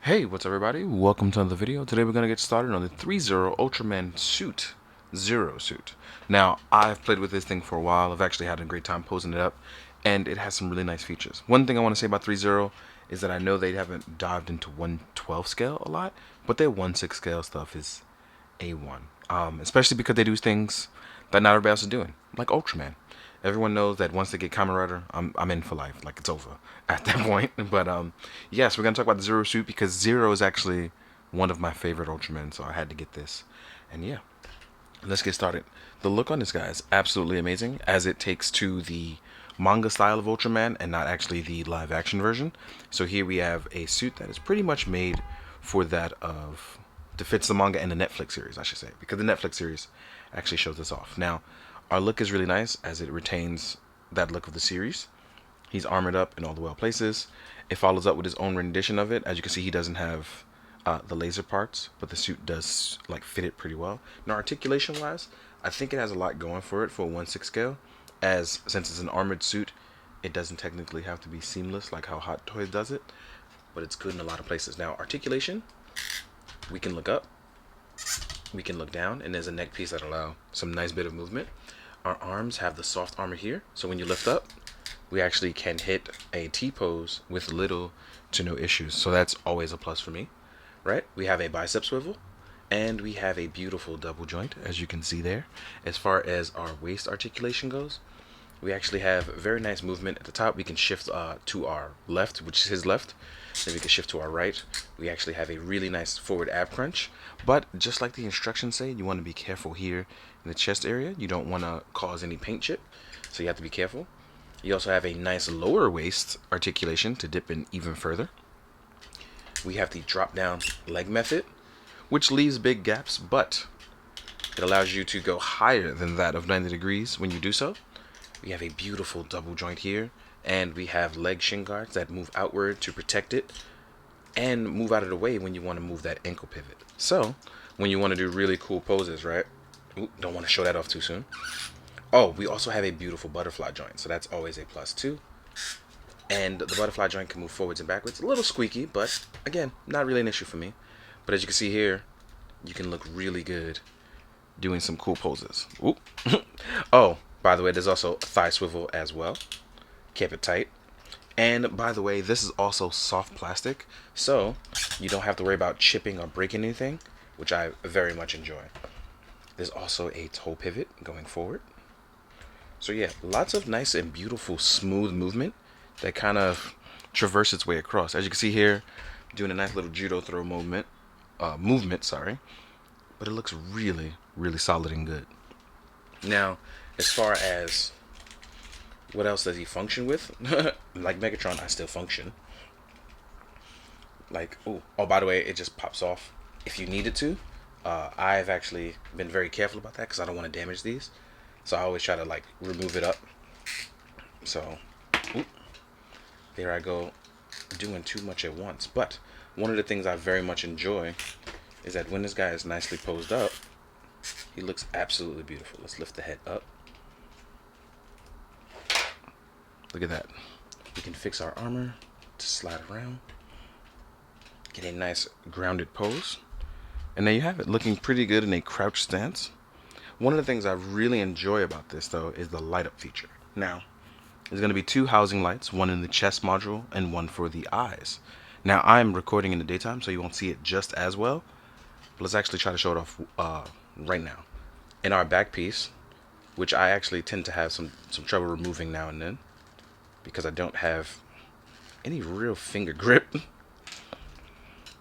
Hey, what's up everybody? Welcome to another video. Today we're going to get started on the FigZero Ultraman suit, Zero suit. Now, I've played with this thing for a while. I've actually had a great time posing it up, and it has some really nice features. One thing I want to say about FigZero is that I know they haven't dived into 1/12 scale a lot, but their 1/6 scale stuff is A1. Especially because they do things that not everybody else is doing, like Ultraman. Everyone knows that once they get Kamen Rider, I'm in for life. Like it's over at that point. But yes, we're gonna talk about the Zero suit because Zero is actually one of my favorite Ultramen, so I had to get this. And yeah, let's get started. The look on this guy is absolutely amazing, as it takes to the manga style of Ultraman and not actually the live action version. So here we have a suit that is pretty much made for that of to fits the manga and the Netflix series, I should say, because the Netflix series actually shows this off. Now, our look is really nice as it retains that look of the series. He's armored up in all the well places. It follows up with his own rendition of it. As you can see, he doesn't have the laser parts, but the suit does like fit it pretty well. Now, articulation wise, I think it has a lot going for it for a 1/6 scale, as since it's an armored suit, it doesn't technically have to be seamless like how Hot Toys does it, but it's good in a lot of places. Now, articulation, we can look up, we can look down, and there's a neck piece that allow some nice bit of movement. Our arms have the soft armor here, so when you lift up, we actually can hit a T-pose with little to no issues. So that's always a plus for me, right? We have a bicep swivel, and we have a beautiful double joint, as you can see there. As far as our waist articulation goes, we actually have very nice movement at the top. We can shift to our left, which is his left. Then we can shift to our right. We actually have a really nice forward ab crunch. But just like the instructions say, you want to be careful here in the chest area. You don't want to cause any paint chip, so you have to be careful. You also have a nice lower waist articulation to dip in even further. We have the drop down leg method, which leaves big gaps, but it allows you to go higher than that of 90 degrees when you do so. We have a beautiful double joint here, and we have leg shin guards that move outward to protect it and move out of the way when you want to move that ankle pivot. So when you want to do really cool poses, right? Ooh, don't want to show that off too soon. Oh, we also have a beautiful butterfly joint, so that's always a plus too. And the butterfly joint can move forwards and backwards. A little squeaky, but again, not really an issue for me. But as you can see here, you can look really good doing some cool poses. Ooh. Oh, by the way, there's also a thigh swivel as well. Keep it tight. And by the way, this is also soft plastic, so you don't have to worry about chipping or breaking anything, which I very much enjoy. There's also a toe pivot going forward. So yeah, lots of nice and beautiful smooth movement that kind of traverse its way across. As you can see here, doing a nice little judo throw movement, sorry. But it looks really, really solid and good. Now, as far as what else does he function with? Like Megatron, I still function. Like, oh, by the way, it just pops off if you need it to. I've actually been very careful about that because I don't want to damage these. So I always try to like remove it up. So, there I go, doing too much at once. But one of the things I very much enjoy is that when this guy is nicely posed up, he looks absolutely beautiful. Let's lift the head up. Look at that. We can fix our armor to slide around. Get a nice grounded pose. And there you have it, looking pretty good in a crouch stance. One of the things I really enjoy about this, though, is the light up feature. Now, there's going to be two housing lights, one in the chest module and one for the eyes. Now, I'm recording in the daytime, so you won't see it just as well. But let's actually try to show it off right now. In our back piece, which I actually tend to have some trouble removing now and then, because I don't have any real finger grip.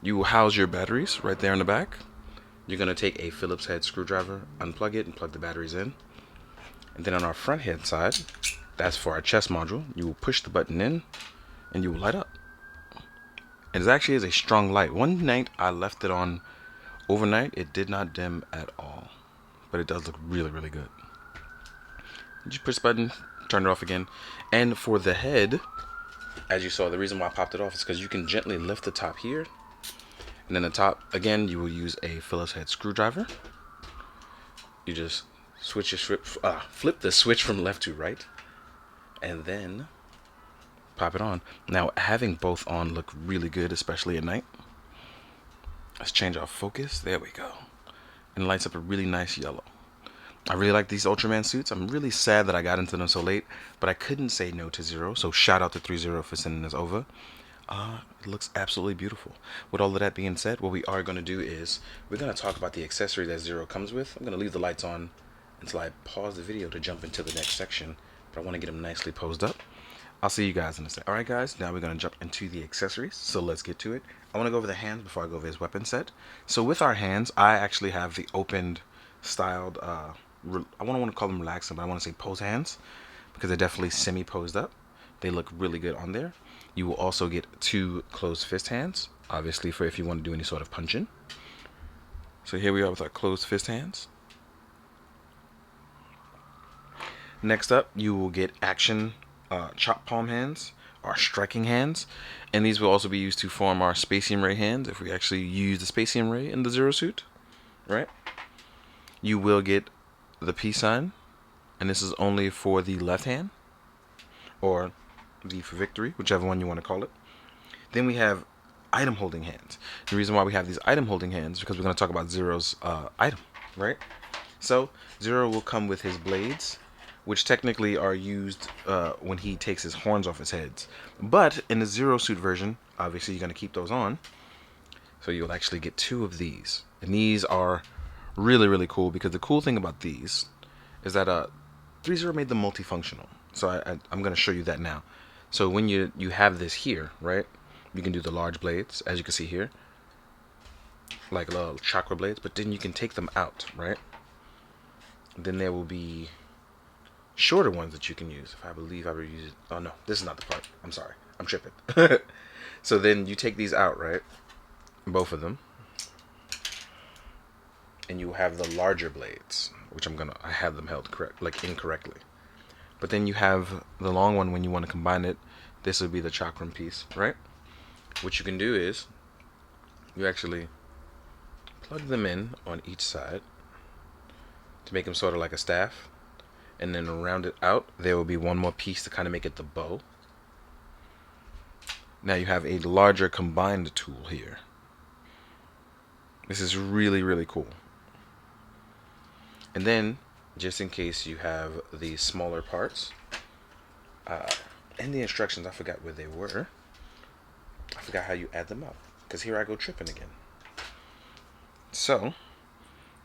You will house your batteries right there in the back. You're going to take a Phillips head screwdriver, unplug it, and plug the batteries in. And then on our front head side, that's for our chest module, you will push the button in, and you will light up. It actually is a strong light. One night I left it on overnight, it did not dim at all. But it does look really, really good. You just push the button, turn it off again. And for the head, as you saw, the reason why I popped it off is because you can gently lift the top here. And then the top, again, you will use a Phillips head screwdriver. You just flip the switch from left to right. And then pop it on. Now, having both on look really good, especially at night. Let's change our focus. There we go. And it lights up a really nice yellow. I really like these Ultraman suits. I'm really sad that I got into them so late, but I couldn't say no to Zero. So shout out to FigZero for sending this over. It looks absolutely beautiful. With all of that being said, what we are going to do is we're going to talk about the accessory that Zero comes with. I'm going to leave the lights on until I pause the video to jump into the next section, but I want to get them nicely posed up. I'll see you guys in a sec. Alright guys, now we're going to jump into the accessories, so let's get to it. I want to go over the hands before I go over his weapon set. So with our hands, I actually have the opened, styled, I don't want to call them relaxing, but I want to say pose hands, because they're definitely semi-posed up. They look really good on there. You will also get 2 closed fist hands, obviously for if you want to do any sort of punching. So here we are with our closed fist hands. Next up, you will get action chop palm hands, our striking hands, and these will also be used to form our Spacium Ray hands if we actually use the Spacium Ray in the Zero suit, right? You will get the peace sign, and this is only for the left hand, or V for victory, whichever one you want to call it. Then we have item holding hands. The reason why we have these item holding hands is because we're going to talk about Zero's item, right? So Zero will come with his blades, which technically are used when he takes his horns off his heads. But in the Zero suit version, obviously you're going to keep those on. So you'll actually get 2 of these. And these are really, really cool, because the cool thing about these is that FigZero made them multifunctional. So I'm going to show you that now. So when you have this here, right, you can do the large blades, as you can see here, like little chakra blades, but then you can take them out, right? Then there will be shorter ones that you can use. If I believe I would use it. Oh no, this is not the part. I'm sorry. I'm tripping. So then you take these out, right? Both of them. And you have the larger blades, which I have them held correct, like incorrectly. But then you have the long one when you want to combine it. This would be the chakram piece, right? What you can do is you actually plug them in on each side to make them sort of like a staff. And then around it out, there will be one more piece to kind of make it the bow. Now you have a larger combined tool here. This is really, really cool. And then, just in case you have the smaller parts, and the instructions, I forgot where they were. I forgot how you add them up, because here I go tripping again. So,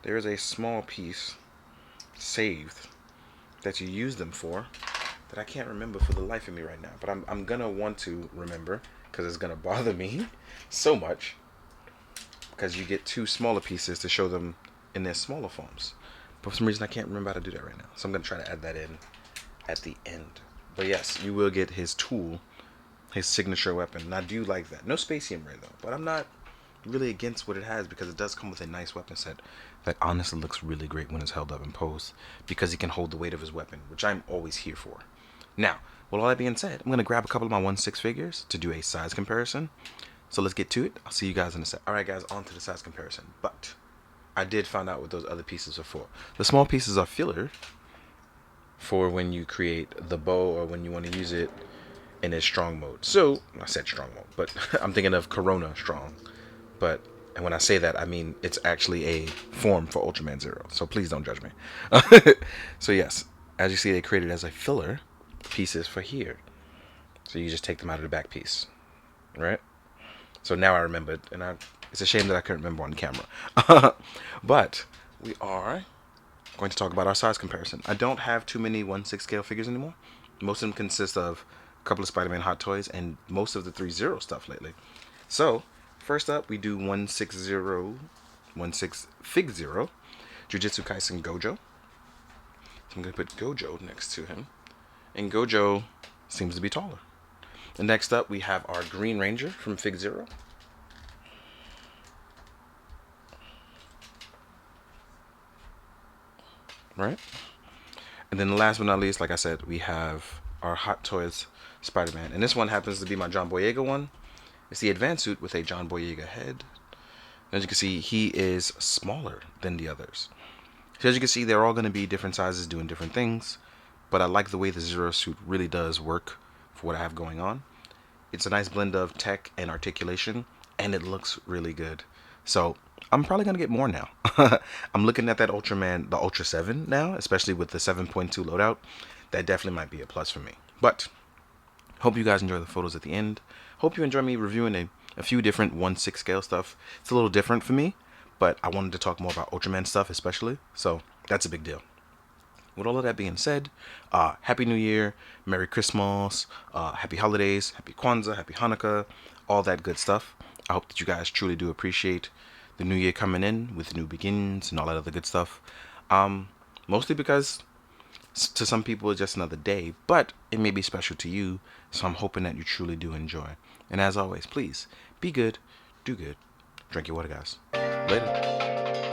there is a small piece saved that you use them for that I can't remember for the life of me right now, but I'm gonna want to remember, because it's gonna bother me so much, because you get 2 smaller pieces to show them in their smaller forms. But for some reason I can't remember how to do that right now, so I'm gonna try to add that in at the end. But yes, you will get his tool, his signature weapon, and I do like that. No Spacium Ray though, but I'm not really against what it has, because it does come with a nice weapon set that honestly looks really great when it's held up in pose, because he can hold the weight of his weapon, which I'm always here for. Now, with all that being said, I'm going to grab a couple of my 1/6 figures to do a size comparison. So let's get to it. I'll see you guys in a sec. Alright guys, on to the size comparison. But I did find out what those other pieces are for. The small pieces are filler for when you create the bow, or when you want to use it in a strong mode. So, I said strong mode, but I'm thinking of Corona strong. And when I say that, I mean it's actually a form for Ultraman Zero. So please don't judge me. So yes, as you see, they created as a filler pieces for here. So you just take them out of the back piece, right? So now I remembered, and it's a shame that I couldn't remember on camera. But we are going to talk about our size comparison. I don't have too many 1/6 scale figures anymore. Most of them consist of a couple of Spider-Man hot toys and most of the FigZero stuff lately. So first up, we do 1/6 FigZero, Jujutsu Kaisen Gojo. So I'm going to put Gojo next to him. And Gojo seems to be taller. And next up, we have our Green Ranger from FigZero. Right? And then last but not least, like I said, we have our Hot Toys Spider-Man. And this one happens to be my John Boyega one. It's the advanced suit with a John Boyega head. As you can see, he is smaller than the others. So as you can see, they're all going to be different sizes doing different things. But I like the way the Zero suit really does work for what I have going on. It's a nice blend of tech and articulation, and it looks really good. So I'm probably gonna get more now. I'm looking at that Ultraman, the Ultra 7 now, especially with the 7.2 loadout. That definitely might be a plus for me. But hope you guys enjoy the photos at the end. Hope you enjoy me reviewing a few different 1/6 scale stuff. It's a little different for me, but I wanted to talk more about Ultraman stuff especially, so that's a big deal. With all of that being said, Happy New Year, Merry Christmas, Happy Holidays, Happy Kwanzaa, Happy Hanukkah, all that good stuff. I hope that you guys truly do appreciate the new year coming in with new beginnings and all that other good stuff. Mostly because to some people it's just another day, but it may be special to you, so I'm hoping that you truly do enjoy. And as always, please be good, do good, drink your water, guys. Later.